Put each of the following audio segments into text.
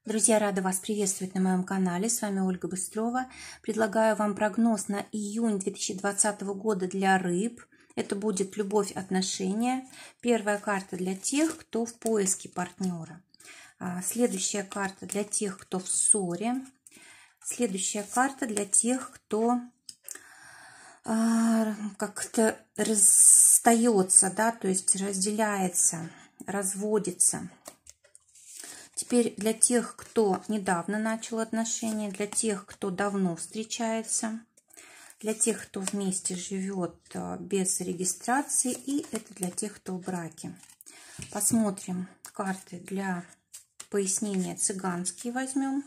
Друзья, рада вас приветствовать на моем канале. С вами Ольга Быстрова. Предлагаю вам прогноз на июнь 2020 года для рыб. Это будет любовь, отношения. Первая карта для тех, кто в поиске партнера. Следующая карта для тех, кто в ссоре. Следующая карта для тех, кто как-то расстается, да, то есть разделяется, разводится. Теперь для тех, кто недавно начал отношения, для тех, кто давно встречается, для тех, кто вместе живет без регистрации, и это для тех, кто в браке. Посмотрим карты для пояснения цыганские возьмем.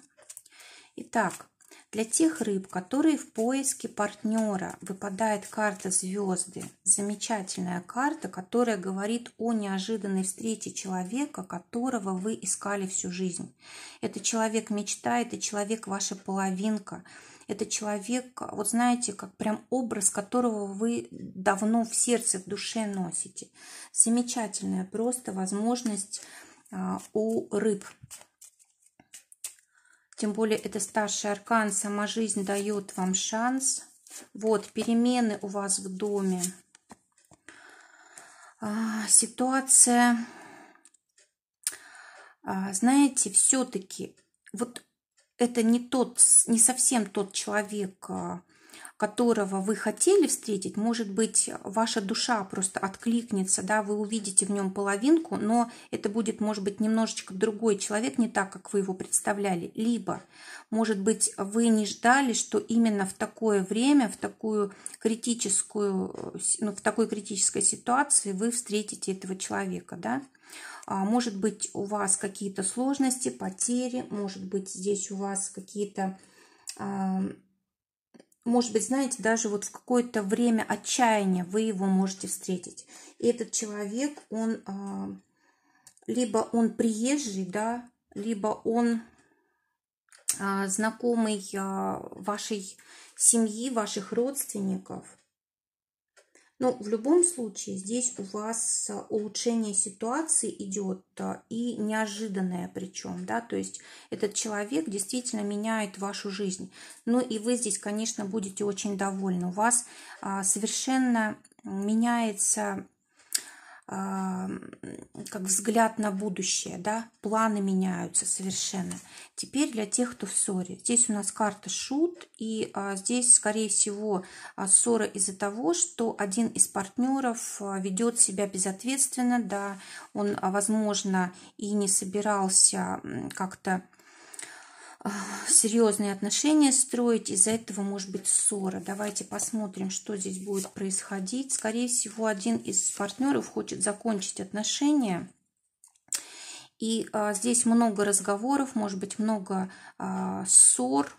Итак, для тех рыб, которые в поиске партнера, выпадает карта звезды. Замечательная карта, которая говорит о неожиданной встрече человека, которого вы искали всю жизнь. Это человек мечта, это человек ваша половинка. Это человек, вот знаете, как прям образ, которого вы давно в сердце, в душе носите. Замечательная просто возможность у рыб. Тем более это старший аркан, сама жизнь дает вам шанс. Вот, перемены у вас в доме. Ситуация, знаете, все-таки вот это не совсем тот человек, которого вы хотели встретить. Может быть, ваша душа просто откликнется, да, вы увидите в нем половинку, но это будет, может быть, немножечко другой человек, не так, как вы его представляли. Либо, может быть, вы не ждали, что именно в такое время, в такой критической ситуации вы встретите этого человека, да. Может быть, у вас какие-то сложности, потери, может быть, здесь у вас какие-то... Может быть, знаете, даже вот в какое-то время отчаяния вы его можете встретить. И этот человек, он либо он приезжий, да, либо он знакомый вашей семьи, ваших родственников. Но в любом случае здесь у вас улучшение ситуации идет и неожиданное причем, да, то есть этот человек действительно меняет вашу жизнь. Ну и вы здесь, конечно, будете очень довольны. У вас совершенно меняется как взгляд на будущее, да, планы меняются совершенно. Теперь для тех, кто в ссоре. Здесь у нас карта шут, и здесь, скорее всего, ссора из-за того, что один из партнеров ведет себя безответственно, да, он, возможно, и не собирался как-то серьезные отношения строить, из-за этого может быть ссора. Давайте посмотрим, что здесь будет происходить. Скорее всего, один из партнеров хочет закончить отношения. И здесь много разговоров, может быть, много ссор,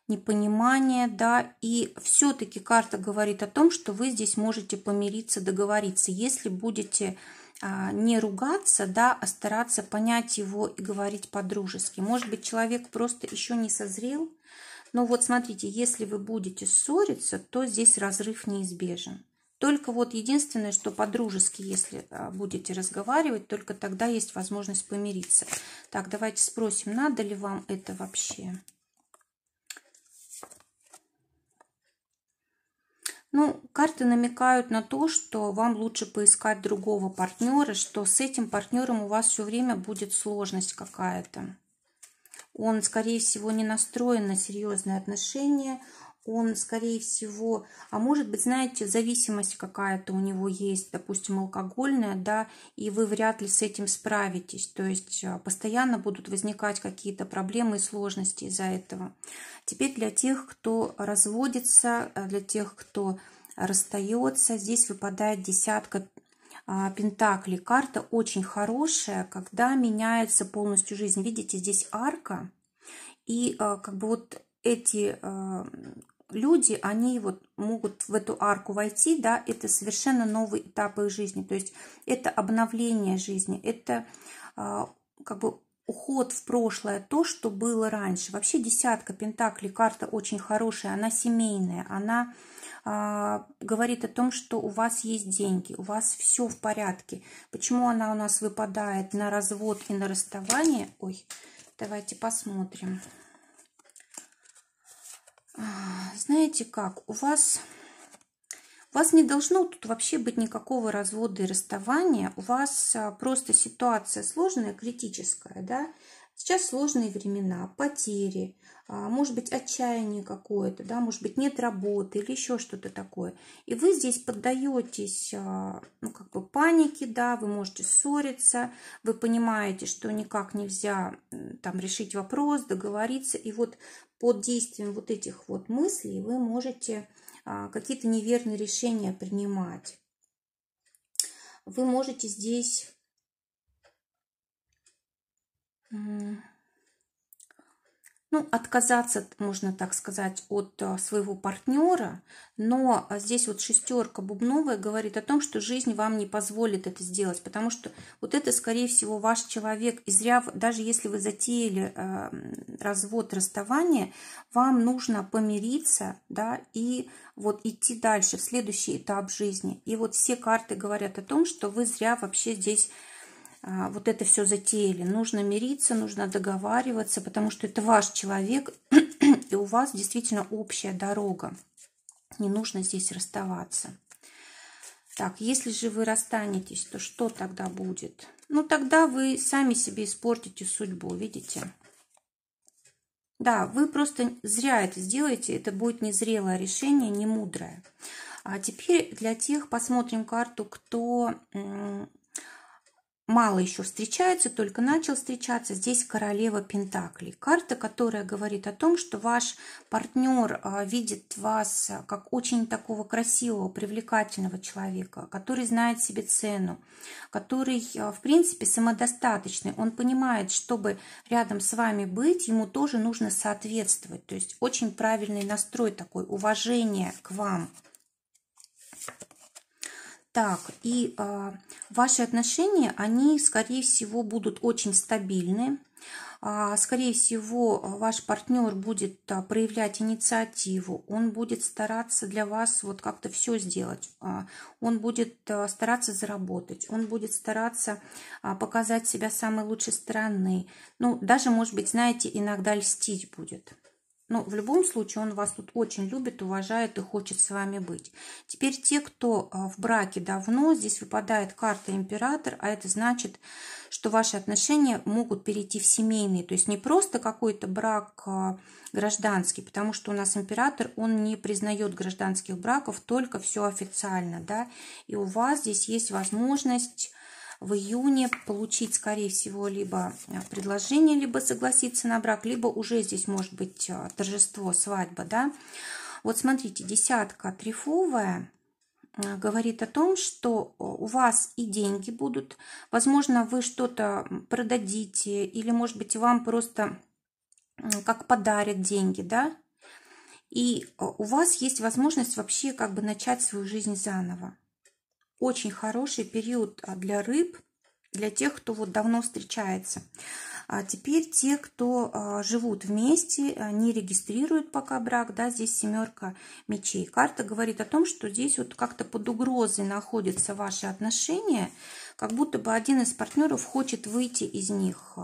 непонимания, да, и все-таки карта говорит о том, что вы здесь можете помириться, договориться, если будете не ругаться, да, а стараться понять его и говорить по-дружески. Может быть, человек просто еще не созрел, но вот смотрите, если вы будете ссориться, то здесь разрыв неизбежен. Только вот единственное, что по-дружески, если будете разговаривать, только тогда есть возможность помириться. Так, давайте спросим, надо ли вам это вообще? Ну, карты намекают на то, что вам лучше поискать другого партнера, что с этим партнером у вас все время будет сложность какая-то. Он, скорее всего, не настроен на серьезные отношения. Он, скорее всего, а может быть, знаете, зависимость какая-то у него есть, допустим, алкогольная, да, и вы вряд ли с этим справитесь. То есть постоянно будут возникать какие-то проблемы и сложности из-за этого. Теперь для тех, кто разводится, для тех, кто расстается, здесь выпадает десятка пентаклей. Карта очень хорошая, когда меняется полностью жизнь. Видите, здесь арка, и как бы вот эти люди, они вот могут в эту арку войти, да, это совершенно новый этап их жизни, то есть это обновление жизни, это как бы уход в прошлое, то, что было раньше. Вообще десятка пентаклей, карта очень хорошая, она семейная, она говорит о том, что у вас есть деньги, у вас все в порядке. Почему она у нас выпадает на развод и на расставание? Ой, Давайте посмотрим. Знаете как, у вас не должно тут вообще быть никакого развода и расставания. У вас просто ситуация сложная, критическая, да? Сейчас сложные времена, потери, может быть, отчаяние какое-то, да, может быть, нет работы или еще что-то такое. И вы здесь поддаетесь, ну, как бы панике, да, вы можете ссориться, вы понимаете, что никак нельзя там решить вопрос, договориться. И вот под действием вот этих вот мыслей вы можете какие-то неверные решения принимать. Вы можете здесь ну, отказаться, можно так сказать, от своего партнера, но здесь вот шестерка бубновая говорит о том, что жизнь вам не позволит это сделать, потому что вот это, скорее всего, ваш человек, и зря, даже если вы затеяли развод, расставание, вам нужно помириться, да, и вот идти дальше, в следующий этап жизни. И вот все карты говорят о том, что вы зря вообще здесь вот это все затеяли. Нужно мириться, нужно договариваться, потому что это ваш человек, и у вас действительно общая дорога. Не нужно здесь расставаться. Так, если же вы расстанетесь, то что тогда будет? Ну, тогда вы сами себе испортите судьбу, видите? Да, вы просто зря это сделаете, это будет незрелое решение, не мудрое. А теперь для тех посмотрим карту, кто мало еще встречается, только начал встречаться. Здесь королева Пентаклей. Карта, которая говорит о том, что ваш партнер видит вас как очень такого красивого, привлекательного человека, который знает себе цену, который, в принципе, самодостаточный. Он понимает, чтобы рядом с вами быть, ему тоже нужно соответствовать. То есть очень правильный настрой такой, уважение к вам. Так, и ваши отношения, они, скорее всего, будут очень стабильны. Скорее всего, ваш партнер будет проявлять инициативу, он будет стараться для вас вот как-то все сделать, он будет стараться заработать, он будет стараться показать себя с самой лучшей стороны. Ну, даже, может быть, знаете, иногда льстить будет. Но в любом случае он вас тут очень любит, уважает и хочет с вами быть. Теперь те, кто в браке давно, здесь выпадает карта император, а это значит, что ваши отношения могут перейти в семейные. То есть не просто какой-то брак гражданский, потому что у нас император, он не признает гражданских браков, только все официально, да. И у вас здесь есть возможность в июне получить, скорее всего, либо предложение, либо согласиться на брак, либо уже здесь может быть торжество, свадьба, да. Вот смотрите, десятка трефовая говорит о том, что у вас и деньги будут, возможно, вы что-то продадите, или, может быть, вам просто как подарят деньги, да, и у вас есть возможность вообще как бы начать свою жизнь заново. Очень хороший период для рыб, для тех, кто вот давно встречается. А теперь те, кто живут вместе, не регистрируют пока брак, да, здесь семерка мечей. Карта говорит о том, что здесь вот как-то под угрозой находятся ваши отношения, как будто бы один из партнеров хочет выйти из них.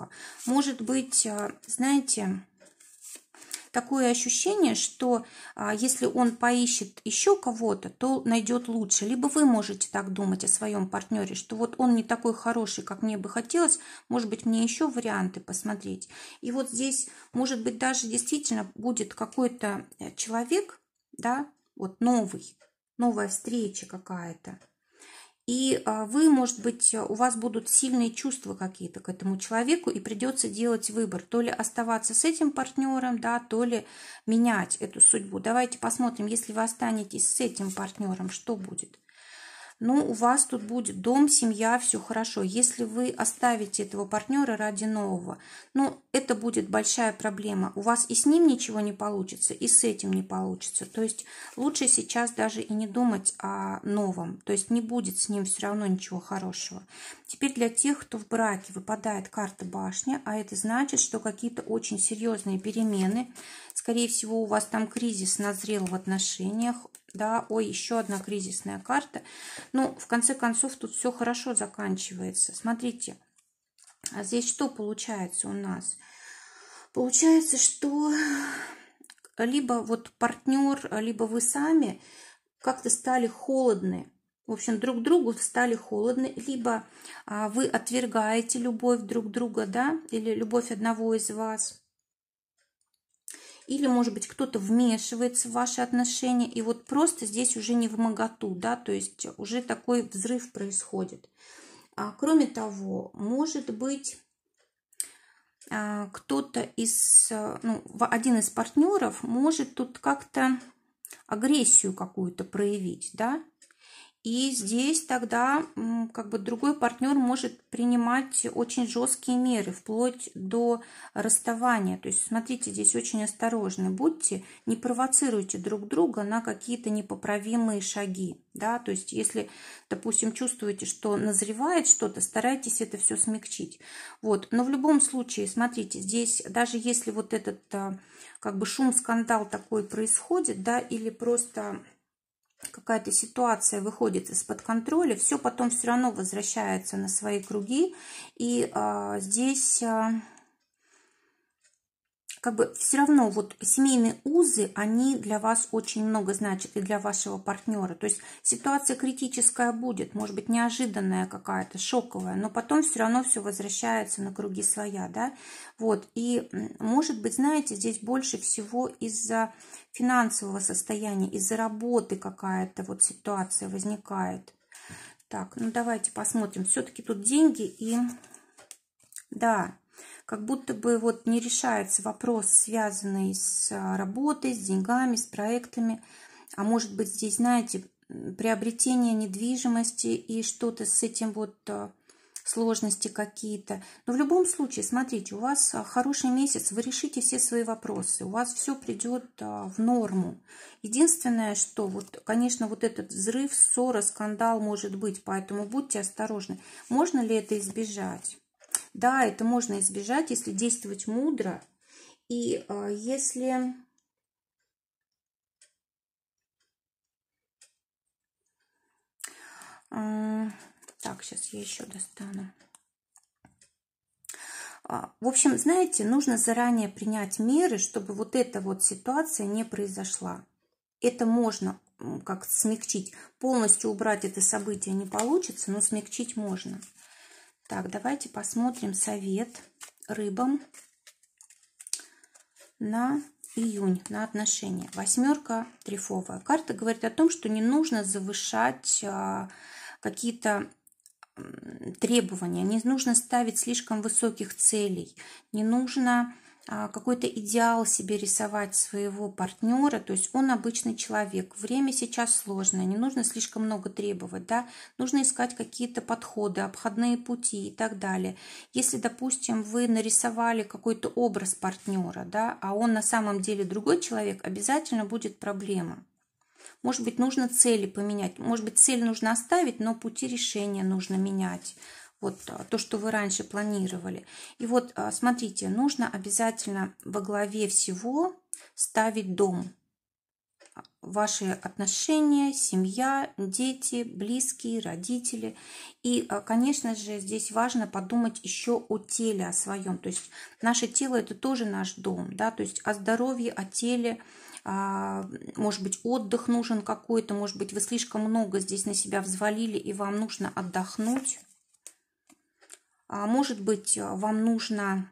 Может быть, знаете, такое ощущение, что если он поищет еще кого-то, то найдет лучше. Либо вы можете так думать о своем партнере, что вот он не такой хороший, как мне бы хотелось, может быть, мне еще варианты посмотреть. И вот здесь, может быть, даже действительно будет какой-то человек, да, вот новая встреча какая-то. И вы, может быть, у вас будут сильные чувства какие-то к этому человеку, и придется делать выбор, то ли оставаться с этим партнером, да, то ли менять эту судьбу. Давайте посмотрим, если вы останетесь с этим партнером, что будет. Ну, у вас тут будет дом, семья, все хорошо. Если вы оставите этого партнера ради нового, ну, это будет большая проблема. У вас и с ним ничего не получится, и с этим не получится. То есть лучше сейчас даже и не думать о новом. То есть не будет с ним все равно ничего хорошего. Теперь для тех, кто в браке, выпадает карта башня, а это значит, что какие-то очень серьезные перемены. Скорее всего, у вас там кризис назрел в отношениях. Да, ой, еще одна кризисная карта. Ну, в конце концов, тут все хорошо заканчивается. Смотрите, а здесь что получается у нас? Получается, что либо вот партнер, либо вы сами как-то стали холодны. В общем, друг другу стали холодны, либо вы отвергаете любовь друг друга, да, или любовь одного из вас. Или, может быть, кто-то вмешивается в ваши отношения, и вот просто здесь уже не вмоготу, да, то есть уже такой взрыв происходит. Кроме того, может быть, кто-то из, один из партнеров может тут как-то агрессию какую-то проявить, да, и здесь тогда как бы другой партнер может принимать очень жесткие меры, вплоть до расставания. То есть, смотрите, здесь очень осторожны будьте, не провоцируйте друг друга на какие-то непоправимые шаги. Да? То есть, если, допустим, чувствуете, что назревает что-то, старайтесь это все смягчить. Вот. Но в любом случае, смотрите, здесь даже если вот этот как бы шум, скандал такой происходит, да, или просто какая-то ситуация выходит из-под контроля, все потом все равно возвращается на свои круги, и здесь как бы все равно вот семейные узы, они для вас очень много значат и для вашего партнера. То есть ситуация критическая будет, может быть, неожиданная какая-то, шоковая, но потом все равно все возвращается на круги своя, да. Вот, и может быть, знаете, здесь больше всего из-за финансового состояния, из-за работы какая-то вот ситуация возникает. Так, ну давайте посмотрим. Все-таки тут деньги и да, как будто бы вот не решается вопрос, связанный с работой, с деньгами, с проектами. А может быть, здесь, знаете, приобретение недвижимости и что-то с этим вот сложности какие-то. Но в любом случае, смотрите, у вас хороший месяц, вы решите все свои вопросы, у вас все придет в норму. Единственное, что, вот, конечно, вот этот взрыв, ссора, скандал может быть, поэтому будьте осторожны. Можно ли это избежать? Да, это можно избежать, если действовать мудро. И если... Так, сейчас я еще достану. В общем, знаете, нужно заранее принять меры, чтобы вот эта вот ситуация не произошла. Это можно как-то смягчить. Полностью убрать это событие не получится, но смягчить можно. Так, давайте посмотрим совет рыбам на июнь, на отношения. Восьмерка трефовая. Карта говорит о том, что не нужно завышать какие-то требования, не нужно ставить слишком высоких целей, не нужно какой-то идеал себе рисовать своего партнера, то есть он обычный человек. Время сейчас сложное, не нужно слишком много требовать, да, нужно искать какие-то подходы, обходные пути и так далее. Если, допустим, вы нарисовали какой-то образ партнера, да, а он на самом деле другой человек, обязательно будет проблема. Может быть, нужно цели поменять, может быть, цель нужно оставить, но пути решения нужно менять. Вот то, что вы раньше планировали. И вот, смотрите, нужно обязательно во главе всего ставить дом. Ваши отношения, семья, дети, близкие, родители. И, конечно же, здесь важно подумать еще о теле, о своем. То есть наше тело – это тоже наш дом. Да? То есть о здоровье, о теле. Может быть, отдых нужен какой-то. Может быть, вы слишком много здесь на себя взвалили, и вам нужно отдохнуть. Может быть, вам нужно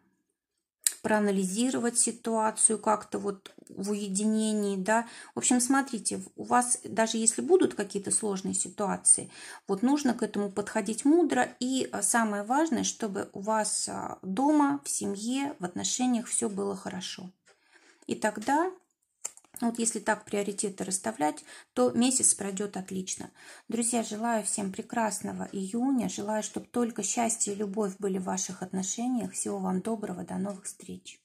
проанализировать ситуацию как-то вот в уединении, да. В общем, смотрите, у вас, даже если будут какие-то сложные ситуации, вот нужно к этому подходить мудро. И самое важное, чтобы у вас дома, в семье, в отношениях все было хорошо. И тогда... Вот если так приоритеты расставлять, то месяц пройдет отлично. Друзья, желаю всем прекрасного июня. Желаю, чтобы только счастье и любовь были в ваших отношениях. Всего вам доброго. До новых встреч.